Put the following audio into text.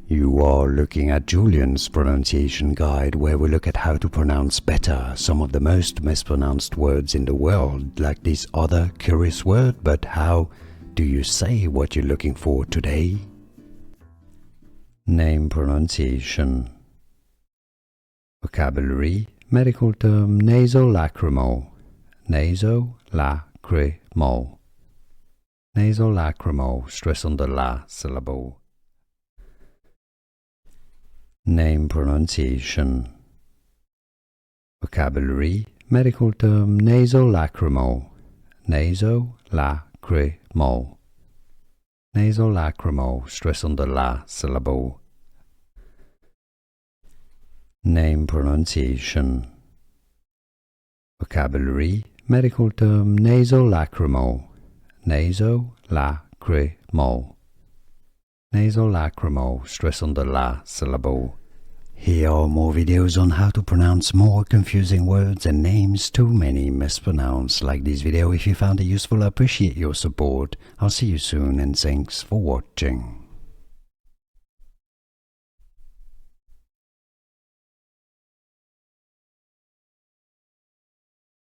You are looking at Julian's pronunciation guide, where we look at how to pronounce better some of the most mispronounced words in the world, like this other curious word. But how do you say what you're looking for today? Name pronunciation. Vocabulary, medical term nasolacrimal. Nasolacrimal. Nasolacrimal, stress on the la syllable. Name pronunciation. Vocabulary, medical term nasolacrimal. Nasolacrimal. Nasolacrimal, stress on the la syllable. Name pronunciation. Vocabulary, medical term nasolacrimal. Nasolacrimal. Nasolacrimal, stress on the la syllable. Here are more videos on how to pronounce more confusing words and names too many mispronounced. Like this video if you found it useful. I appreciate your support. I'll see you soon and thanks for watching.